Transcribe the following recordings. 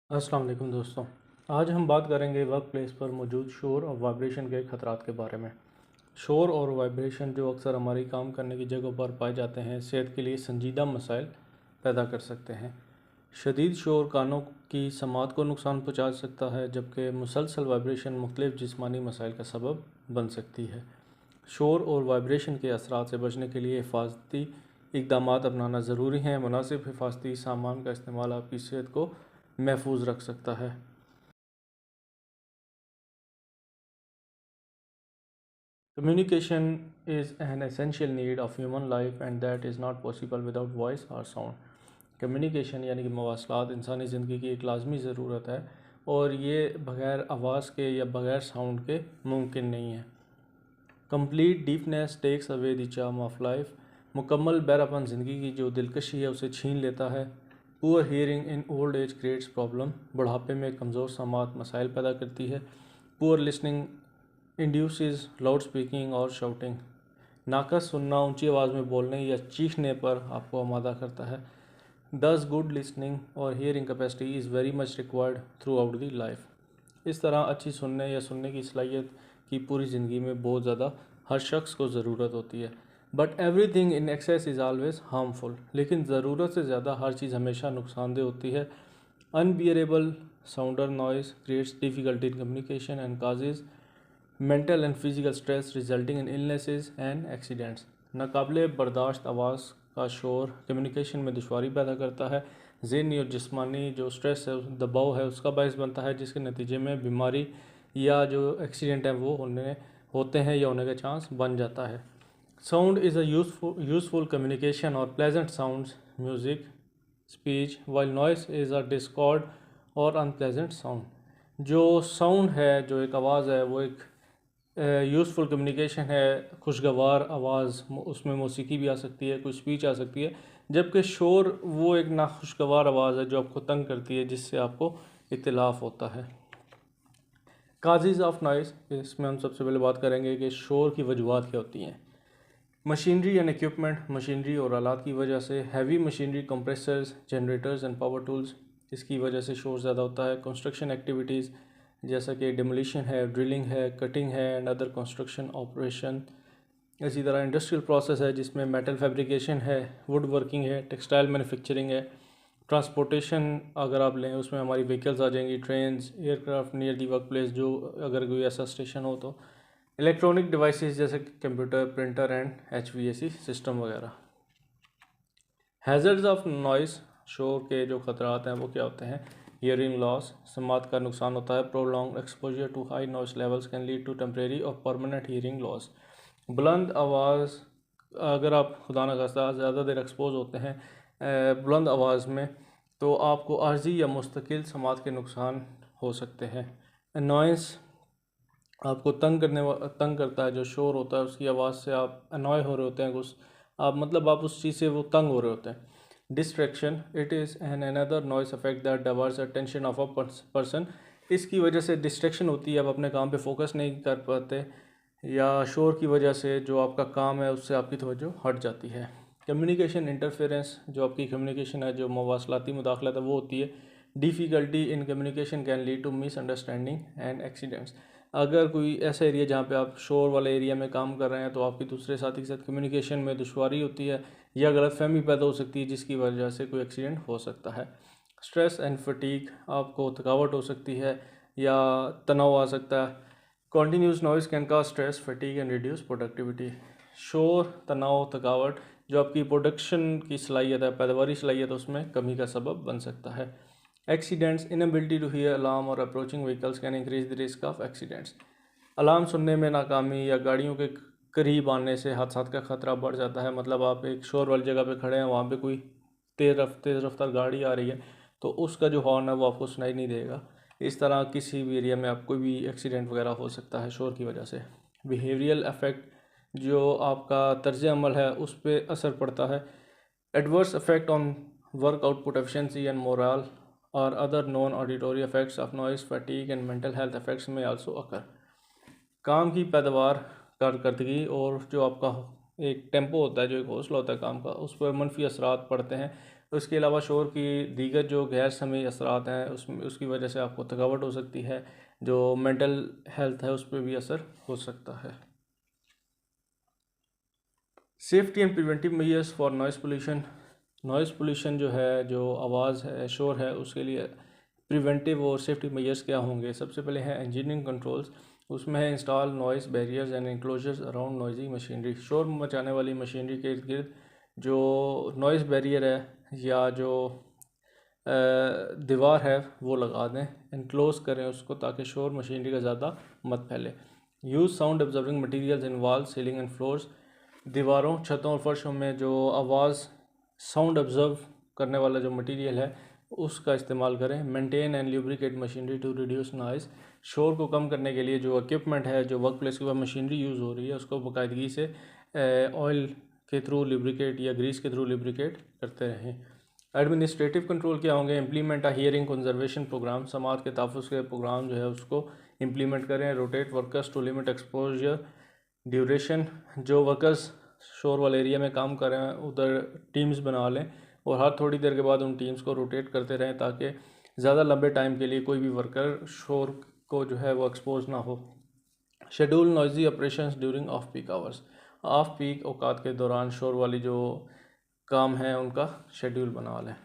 अस्सलाम वालेकुम दोस्तों। आज हम बात करेंगे वर्क प्लेस पर मौजूद शोर और वाइब्रेशन के ख़तरात के बारे में। शोर और वाइब्रेशन जो अक्सर हमारी काम करने की जगह पर पाए जाते हैं, सेहत के लिए संजीदा मसाइल पैदा कर सकते हैं। शदीद शोर कानों की समात को नुकसान पहुंचा सकता है, जबकि मुसलसल वाइब्रेशन मुख्तलिफ जिस्मानी मसाइल का सबब बन सकती है। शोर और वाइब्रेशन के असरात से बचने के लिए हिफाजती इकदाम अपनाना ज़रूरी हैं। मुनासिब हिफाजती सामान का इस्तेमाल आपकी सेहत को महफूज रख सकता है। Communication is an essential need of human life and that is not possible without voice or sound. Communication यानी कि मवासलात इंसानी ज़िंदगी की एक लाजमी ज़रूरत है और ये बग़ैर आवाज़ के या बग़ैर साउंड के मुमकिन नहीं है। Complete deafness takes away the charm of life. मुकम्मल बहरापन ज़िंदगी की जो दिलकशी है उसे छीन लेता है। Poor hearing in old age creates problem. बुढ़ापे में कमज़ोर समात मसाइल पैदा करती है। Poor listening induces loud speaking और शाउटिंग। नाकस सुनना ऊंची आवाज़ में बोलने या चीखने पर आपको आमादा करता है। दस गुड लिसनिंग और hearing capacity is very much required through out the life. इस तरह अच्छी सुनने या सुनने की सलाहियत की पूरी ज़िंदगी में बहुत ज़्यादा हर शख्स को ज़रूरत होती है। But everything in excess is always harmful. लेकिन ज़रूरत से ज़्यादा हर चीज़ हमेशा नुकसानदेह होती है। Unbearable sound or noise creates difficulty in communication and causes mental and physical stress resulting in illnesses and accidents. नाकाबिले बर्दाश्त आवाज़ का शोर कम्युनिकेशन में दुश्वारी पैदा करता है। ज़हनी और जिस्मानी जो स्ट्रेस है, दबाव है, उसका बायस बनता है, जिसके नतीजे में बीमारी या जो एक्सीडेंट है वो होते हैं या होने का चांस बन जाता है। Sound is a useful communication और pleasant sounds music speech while noise is a discord और अनप्लेजेंट साउंड। जो साउंड है, जो एक आवाज़ है, वो एक यूज़फुल कम्युनिकेशन है, खुशगवार आवाज़, उसमें मौसीकी भी आ सकती है, कोई स्पीच आ सकती है। जबकि शोर वो एक नाखुशगवार आवाज़ है जो आपको तंग करती है, जिससे आपको इख्तिलाफ होता है। काजेज़ ऑफ नॉइस, इसमें हम सबसे पहले बात करेंगे कि शोर की वजूहात क्या होती हैं। मशीनरी एंड इक्विपमेंट, मशीनरी और आलात की वजह से। Heavy machinery, compressors, generators and power tools, इसकी वजह से शोर ज़्यादा होता है। कंस्ट्रक्शन एक्टिविटीज़ जैसा कि डिमोलिशन है, ड्रिलिंग है, कटिंग है एंड अदर कंस्ट्रक्शन ऑपरेशन। इसी तरह इंडस्ट्रियल प्रोसेस है जिसमें मेटल फैब्रिकेशन है, वुड वर्किंग है, टेक्सटाइल मैन्युफैक्चरिंग है। ट्रांसपोर्टेशन अगर आप लें, उसमें हमारी व्हीकल्स आ जाएंगी, trains, aircraft near the work place, जो अगर कोई ऐसा स्टेशन हो तो। इलेक्ट्रॉनिक डिवाइसेस जैसे computer, printer and HVAC system वगैरह। हैज़र्ड्स ऑफ नॉइस, शोर के जो ख़तरात हैं वो क्या होते हैं। हियरिंग लॉस, समात का नुकसान होता है। Prolong exposure to high noise levels can lead to temporary और परमानेंट हियरिंग लॉस। बुलंद आवाज़, अगर आप खुदा न खास्ता ज़्यादा देर एक्सपोज होते हैं बुलंद आवाज़ में, तो आपको आर्जी या मुस्तकिल समात के नुकसान हो सकते हैं। अनॉयंस, आपको तंग करता है, जो शोर होता है उसकी आवाज़ से आप अनॉय हो रहे होते हैं, कुछ आप मतलब आप उस चीज़ से वो तंग हो रहे होते हैं। Distraction, it is an another noise affect that diverse attention of a person. इसकी वजह से डिस्ट्रैक्शन होती है, आप अपने काम पे फोकस नहीं कर पाते, या शोर की वजह से जो आपका काम है उससे आपकी तवज्जो हट जाती है। कम्युनिकेशन इंटरफेरेंस, जो आपकी कम्युनिकेशन है, जो मवासलाती मुदाखलत है, वो होती है। Difficulty in communication can lead to misunderstanding and accidents. अगर कोई ऐसा एरिया जहाँ पे आप शोर वाले एरिया में काम कर रहे हैं, तो आपकी दूसरे साथी के साथ कम्युनिकेशन में दुश्वारी होती है या गलतफहमी पैदा हो सकती है, जिसकी वजह से कोई एक्सीडेंट हो सकता है। स्ट्रेस एंड फटीग, आपको थकावट हो सकती है या तनाव आ सकता है। Continuous noise can cause stress, fatigue and reduce productivity. शोर, तनाव, थकावट जो आपकी प्रोडक्शन की सलाहियत है, पैदावारी सलाहियत, उसमें कमी का सबब बन सकता है। Accidents, inability to hear alarm और approaching vehicles can increase the risk of accidents. Alarm सुनने में नाकामी या गाड़ियों के करीब आने से हादसा का ख़तरा बढ़ जाता है। मतलब आप एक शोर वाली जगह पे खड़े हैं, वहाँ पे कोई तेज़ रफ्तार गाड़ी आ रही है, तो उसका जो हॉर्न है वो आपको सुनाई नहीं देगा। इस तरह किसी भी एरिया में आपको भी एक्सीडेंट वगैरह हो सकता है शोर की वजह से। बिहेवियरल इफेक्ट, जो आपका तर्ज अमल है उस पर असर पड़ता है। Adverse effect on work output efficiency and morale और other non auditory effects of noise, fatigue and mental health effects may also occur. काम की पैदावार, कारकर्दगी और जो आपका एक टेम्पो होता है, जो एक हौसला होता है काम का, उस पर मनफी असरात पड़ते हैं। उसके अलावा शोर की दीगर जो गैर समई असरात हैं उसमें उसकी वजह से आपको थकावट हो सकती है, जो मेंटल हेल्थ है उस पर भी असर हो सकता है। Safety and preventive measures for noise pollution. Noise pollution जो है, जो आवाज़ है, शोर है, उसके लिए प्रिवेंटिव और सेफ्टी मेजर्स क्या होंगे? सबसे पहले है इंजीनियरिंग कंट्रोल्स। उसमें है install noise barriers and enclosures around noisy machinery. शोर मचाने वाली मशीनरी के इर्द गिर्द जो नॉइस बैरियर है या जो दीवार है वो लगा दें, इनक्लोज करें उसको, ताकि शोर मशीनरी का ज़्यादा मत फैले। Use sound observing materials in wall, ceiling and floors. दीवारों, छतों और फर्शों में जो आवाज़ साउंड ऑब्जर्व करने वाला जो मटेरियल है उसका इस्तेमाल करें। Maintain and lubricate machinery to reduce noise. शोर को कम करने के लिए जो इक्विपमेंट है, जो वर्क प्लेस के बाद मशीनरी यूज़ हो रही है, उसको बाकायदगी से ऑयल के थ्रू लुब्रिकेट या ग्रीस के थ्रू लुब्रिकेट करते रहें। एडमिनिस्ट्रेटिव कंट्रोल क्या होंगे? Implement a hearing conservation programme. समात के तहफ़्फ़ुज़ के प्रोग्राम जो है उसको इम्प्लीमेंट करें। Rotate workers to limit exposure duration. जो वर्कर्स शोर वाले एरिया में काम कर रहे हैं उधर टीम्स बना लें और हर थोड़ी देर के बाद उन टीम्स को रोटेट करते रहें, ताकि ज़्यादा लंबे टाइम के लिए कोई भी वर्कर शोर को जो है वो एक्सपोज ना हो। Schedule noisy operations during off peak hours. Off peak औकात के दौरान शोर वाली जो काम है उनका शेड्यूल बना लें।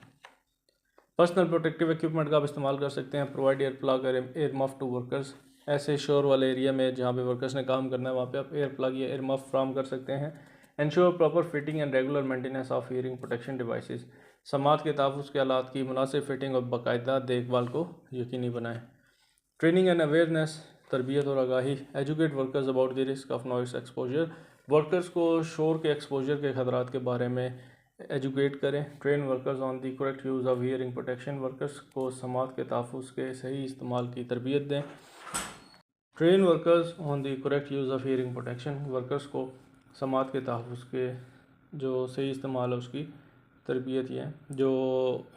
पर्सनल प्रोटेक्टिव इक्विपमेंट का आप इस्तेमाल कर सकते हैं। प्रोवाइड एयर प्लग और एयर मफ टू वर्कर्स। ऐसे शोर वाले एरिया में जहाँ पे वर्कर्स ने काम करना है वहाँ पे आप एयर प्लग या एयर मफ फ्राहम कर सकते हैं। Ensure proper fitting and regular maintenance of hearing protection devices. समात के तहफ़्फ़ुज़ के आलात की मुनासिब फिटिंग और बाकायदा देखभाल को यकीनी बनाएं। ट्रेनिंग एंड अवेयरनेस, तरबियत और आगाही। Educate workers about the risk of noise exposure. Workers को शोर के एक्सपोजर के खतरात के बारे में एजुकेट करें। Train workers on the correct use of hearing protection. Workers को समात के तहफ़्फ़ुज़ के सही इस्तेमाल की तरबियत दें। Train workers on the correct use of hearing protection. Workers को समात के तहफ़्फ़ुज़ के जो सही इस्तेमाल है उसकी तरबियत ये जो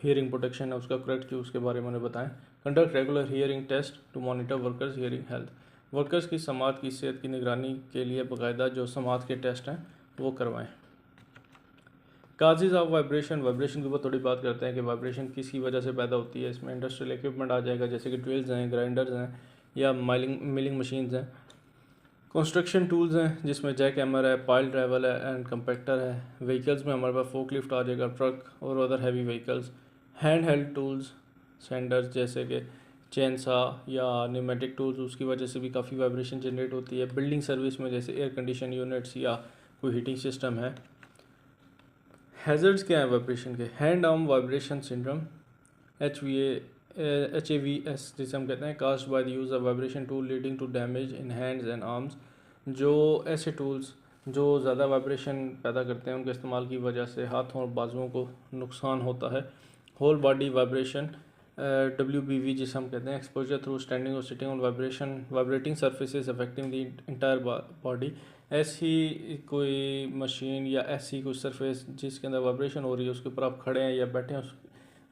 हियरिंग प्रोटेक्शन है उसका करेक्ट यूज़ के बारे में उन्हें बताएं। Conduct regular hearing test to monitor workers hearing health. Workers की समात की सेहत की निगरानी के लिए बाकायदा जो समात के टेस्ट हैं वो करवाएं। Causes of vibration. वाइब्रेशन के ऊपर थोड़ी बात करते हैं कि वाइब्रेशन किसकी वजह से पैदा होती है। इसमें इंडस्ट्रियल इक्विपमेंट आ जाएगा, जैसे कि ड्रिल्स हैं, ग्राइंडर्स हैं या मिलिंग मशीन्स हैं। कंस्ट्रक्शन टूल्स हैं जिसमें जैक हैमर है, पाइल ड्राइवर है एंड कंपैक्टर है। व्हीकल्स में हमारे पास फोकलिफ्ट आ जाएगा, ट्रक और other heavy vehicles. Hand held tools, Sanders जैसे कि चेनसा या न्यूमेटिक टूल्स, उसकी वजह से भी काफ़ी वाइब्रेशन जनरेट होती है। बिल्डिंग सर्विस में जैसे एयर कंडीशन यूनिट्स या कोई हीटिंग सिस्टम है। हैज़र्ड्स क्या है वाइब्रेशन के? Hand arm vibration syndrome, HAVS जिसे हम कहते हैं, caused by the use of vibration tool leading to damage in hands and arms. जो ऐसे टूल्स जो ज़्यादा वाइब्रेशन पैदा करते हैं उनके इस्तेमाल की वजह से हाथों और बाजुओं को नुकसान होता है। होल बॉडी वाइब्रेशन, WBV जिसे हम कहते हैं, एक्सपोजर थ्रू स्टैंडिंग और sitting on vibrating surfaces affecting the entire body. ऐसी कोई मशीन या ऐसी कोई सरफेस जिसके अंदर वाइब्रेशन हो रही है उसके ऊपर आप खड़े हैं या बैठे हैं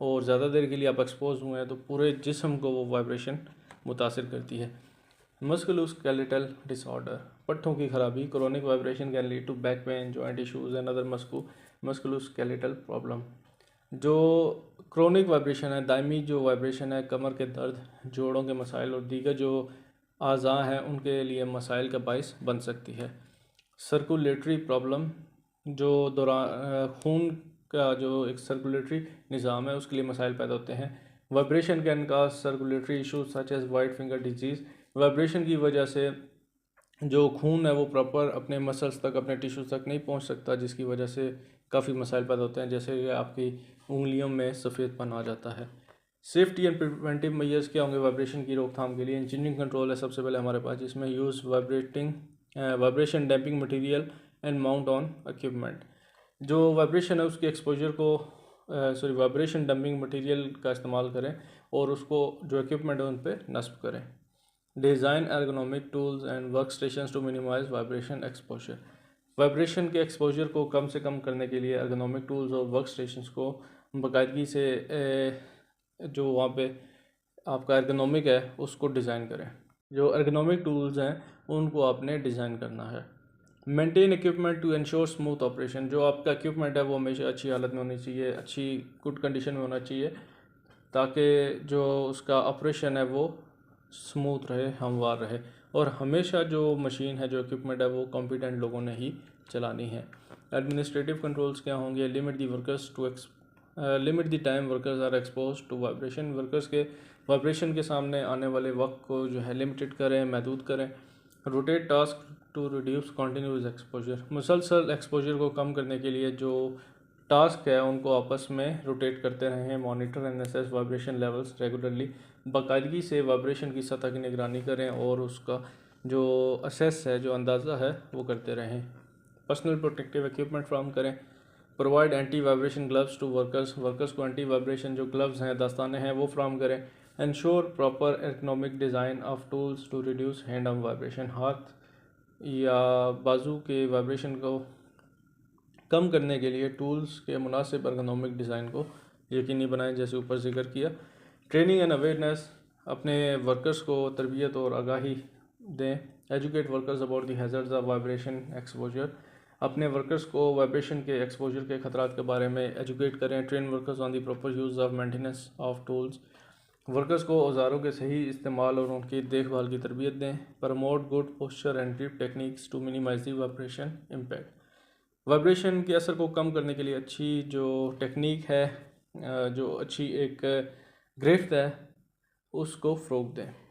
और ज़्यादा देर के लिए आप एक्सपोज हुए हैं तो पूरे जिस्म को वो वाइब्रेशन मुतासिर करती है। मस्कुलोस्केलेटल डिसऑर्डर, पट्ठों की खराबी। Chronic vibration can lead to back pain, joint issues and other musculoskeletal problem. जो क्रोनिक वाइब्रेशन है, दायमी जो वाइब्रेशन है, कमर के दर्द, जोड़ों के मसाइल और दीगर जो आज़ा हैं उनके लिए मसाइल का बाइस बन सकती है। सर्कुलेटरी प्रॉब्लम, जो दौरान खून का जो एक सर्कुलेटरी निज़ाम है उसके लिए मसाइल पैदा होते हैं। Vibration can cause circulatory issues such as white finger disease. Vibration की वजह से जो खून है वो प्रॉपर अपने मसल्स तक, अपने टिश्यूज़ तक नहीं पहुंच सकता, जिसकी वजह से काफ़ी मसाइल पैदा होते हैं, जैसे कि आपकी उंगलियों में सफ़ेदपन आ जाता है। सेफ्टी एंड प्रिवेंटिव मेजर्स क्या होंगे वाइब्रेशन की रोकथाम के लिए? इंजीनियरिंग कंट्रोल है सबसे पहले हमारे पास, जिसमें use vibration damping material and mount on equipment. जो वाइब्रेशन है उसके एक्सपोजर को वाइब्रेशन डंपिंग मटेरियल का इस्तेमाल करें और उसको जो इक्विपमेंट है उन पर नस्ब करें। Design ergonomic tools and work station to minimise vibration exposure. Vibration के एक्सपोजर को कम से कम करने के लिए एर्गोनॉमिक टूल्स और वर्क स्टेशंस को बाकायदगी से जो वहाँ पे आपका एर्गोनॉमिक है उसको डिज़ाइन करें। जो एर्गोनॉमिक टूल्स हैं उनको आपने डिज़ाइन करना है। Maintain equipment to ensure smooth operation, जो आपका इक्विपमेंट है वो हमेशा अच्छी हालत में होनी चाहिए, अच्छी गुड कंडीशन में होना चाहिए, ताकि जो उसका ऑपरेशन है वो स्मूथ रहे, हमवार रहे। और हमेशा जो मशीन है, जो इक्विपमेंट है, वो कॉम्पिटेंट लोगों ने ही चलानी है। एडमिनिस्ट्रेटिव कंट्रोल्स क्या होंगे? Limit the time workers are expose to vibration, workers के वाइब्रेशन के सामने आने वाले वक्त को जो है लिमिटेड करें, महदूद करें। Rotate task to reduce continuous exposure, मुसलसल एक्सपोजर को कम करने के लिए जो टास्क है उनको आपस में रोटेट करते रहें। Monitor and assess vibration levels regularly, बाकायदगी से वाइब्रेशन की सतह की निगरानी करें और उसका जो असेस है, जो अंदाज़ा है, वो करते रहें। पर्सनल प्रोटेक्टिव इक्विपमेंट फ्राहम करें। Provide anti vibration gloves to workers, workers को एंटी वाइब्रेशन जो ग्लव्स हैं, दस्ताने हैं, वो फ्राहम करें। Ensure proper ergonomic design of tools to reduce hand arm vibration, हाथ या बाजू के वाइब्रेशन को कम करने के लिए टूल्स के मुनासिब एर्गोनॉमिक डिज़ाइन को यकीनी बनाएं, जैसे ऊपर जिक्र किया। ट्रेनिंग एंड अवेयरनेस, अपने वर्कर्स को तरबियत और आगाही दें। Educate workers about the hazards of vibration exposure, अपने वर्कर्स को वाइब्रेशन के एक्सपोजर के ख़तरात के बारे में एजुकेट करें। Train workers on the proper use of maintenance of tools, workers को औजारों के सही इस्तेमाल और उनकी देखभाल की तरबियत दें। Promote good posture and grip techniques to minimise the vibration impact, vibration के असर को कम करने के लिए अच्छी जो टेक्निक है, जो अच्छी एक गिरफ्त है, उसको फ़रोग़ दें।